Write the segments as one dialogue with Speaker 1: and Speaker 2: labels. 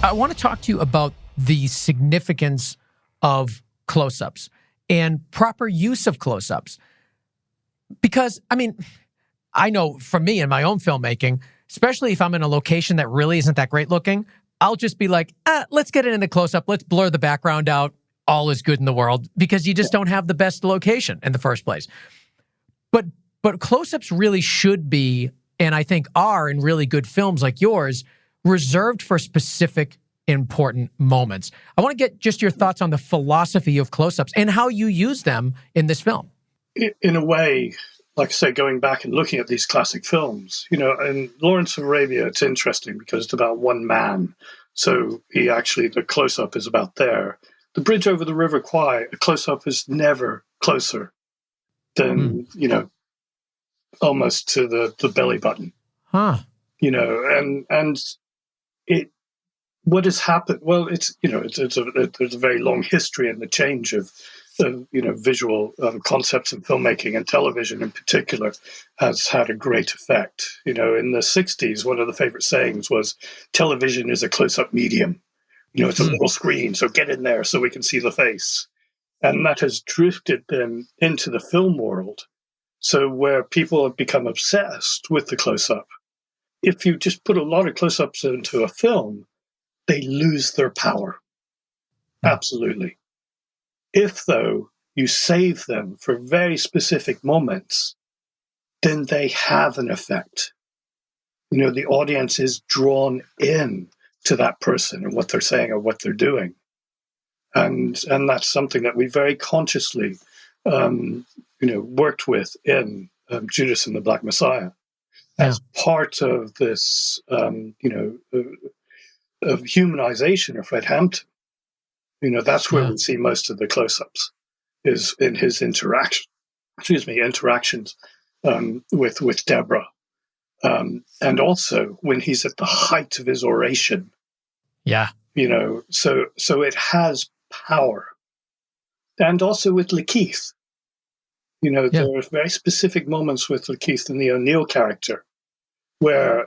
Speaker 1: I want to talk to you about the significance of close-ups and proper use of close-ups. Because, I know for me in my own filmmaking, especially if I'm in a location that really isn't that great looking, I'll just be like, let's get it in the close-up. Let's blur the background out. All is good in the world, because you just don't have the best location in the first place. But close-ups really should be, and I think are in really good films like yours, reserved for specific important moments. I want to get just your thoughts on the philosophy of close-ups and how you use them in this film.
Speaker 2: In a way, like I say, going back and looking at these classic films, in Lawrence of Arabia, it's interesting because it's about one man. So the close-up is about there. The Bridge over the River Kwai, a close-up is never closer than, almost to the belly button.
Speaker 1: Huh.
Speaker 2: And what has happened? Well, there's a very long history in the change of visual concepts in filmmaking, and television in particular has had a great effect. In the 60s, one of the favorite sayings was, television is a close-up medium. It's a little screen, so get in there so we can see the face. And that has drifted then into the film world. So where people have become obsessed with the close-up, if you just put a lot of close-ups into a film, they lose their power. Absolutely. If, though, you save them for very specific moments, then they have an effect. The audience is drawn in to that person and what they're saying or what they're doing. And that's something that we very consciously, worked with in Judas and the Black Messiah as part of this, of humanization of Fred Hampton. That's where we see most of the close-ups, is in his interactions with Deborah. And also when he's at the height of his oration.
Speaker 1: Yeah.
Speaker 2: So it has power. And also with Lakeith. There are very specific moments with Lakeith and the O'Neill character where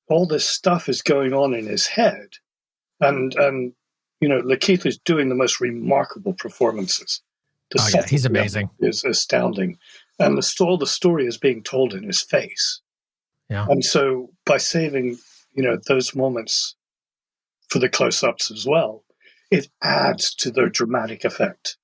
Speaker 2: all this stuff is going on in his head. And Lakeith is doing the most remarkable performances.
Speaker 1: He's amazing.
Speaker 2: Is astounding. And all the story is being told in his face.
Speaker 1: Yeah.
Speaker 2: And so by saving, those moments for the close-ups as well, it adds to their dramatic effect.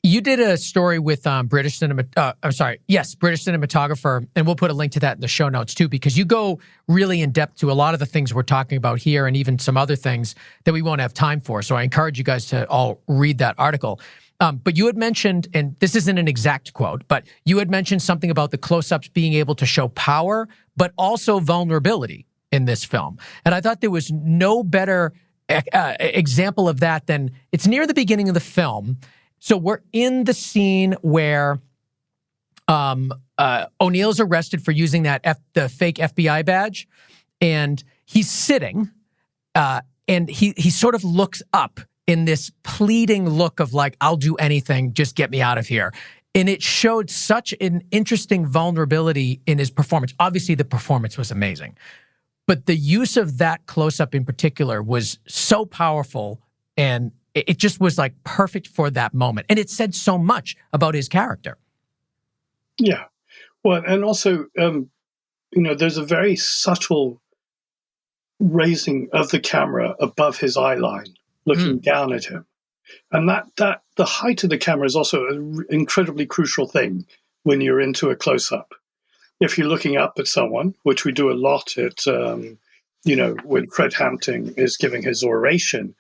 Speaker 1: You did a story with British cinematographer, and we'll put a link to that in the show notes too, because you go really in depth to a lot of the things we're talking about here, and even some other things that we won't have time for. So I encourage you guys to all read that article. But you had mentioned, and this isn't an exact quote, but you had mentioned something about the close-ups being able to show power, but also vulnerability in this film. And I thought there was no better example of that than, it's near the beginning of the film. So we're in the scene where O'Neill's arrested for using the fake FBI badge, and he's sitting, and he sort of looks up in this pleading look of like, I'll do anything, just get me out of here. And it showed such an interesting vulnerability in his performance. Obviously, the performance was amazing, but the use of that close-up in particular was so powerful, and it just was like perfect for that moment. And it said so much about his character.
Speaker 2: Yeah. Well, and also, there's a very subtle raising of the camera above his eye line, looking down at him. And that the height of the camera is also an incredibly crucial thing when you're into a close-up. If you're looking up at someone, which we do a lot at, when Fred Hampton is giving his oration,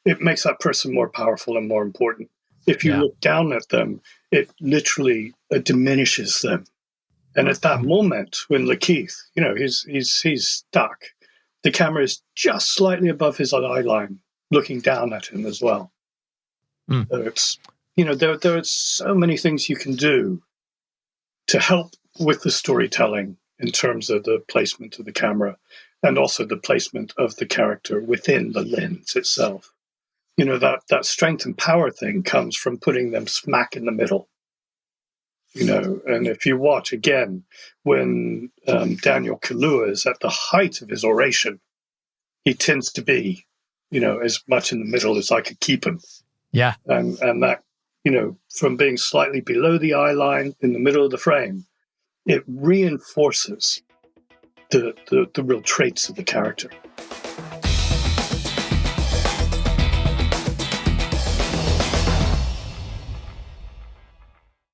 Speaker 2: it makes that person more powerful and more important. If you look down at them, it literally diminishes them. And at that moment, when Lakeith, he's stuck, the camera is just slightly above his eye line, looking down at him as well. So it's, there are so many things you can do to help with the storytelling in terms of the placement of the camera and also the placement of the character within the lens itself. That strength and power thing comes from putting them smack in the middle. And if you watch again, when Daniel Kaluuya is at the height of his oration, he tends to be as much in the middle as I could keep him.
Speaker 1: Yeah.
Speaker 2: And that, from being slightly below the eye line in the middle of the frame, it reinforces the real traits of the character.